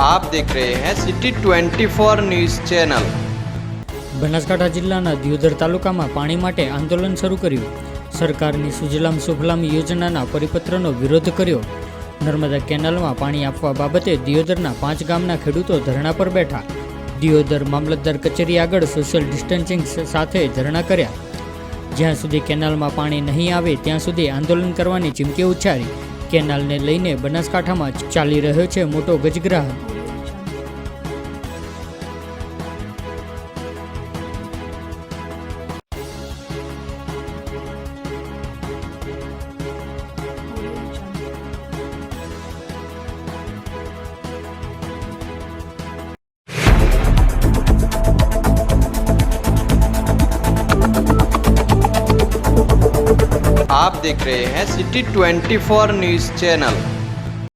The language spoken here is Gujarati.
आप देख रहे हैं सिटी 24 न्यूज़ चैनल। બનાસકાંઠા જિલ્લાના દિયોદર તાલુકામાં પાણી માટે આંદોલન શરૂ કર્યું। સરકારની સુજલામ સુફલામ યોજનાના પરિપત્રનો વિરોધ કર્યો। નર્મદા કેનાલમાં પાણી આપવા બાબતે દિયોદરના 5 ગામના ખેડૂતો ધરણા પર બેઠા। દિયોદર મામલતદાર કચેરી આગળ સોશિયલ ડિસ્ટન્સિંગ સાથે ધરણા કર્યા। જ્યાં સુધી કેનાલમાં પાણી નહીં આવે ત્યાં સુધી આંદોલન કરવાની ચીમકી ઉચ્ચારી। કેનાલને લઈને બનાસકાંઠામાં ચાલી રહ્યો છે મોટો ગજગ્રાહ। आप देख रहे हैं सिटी 24 न्यूज़ चैनल।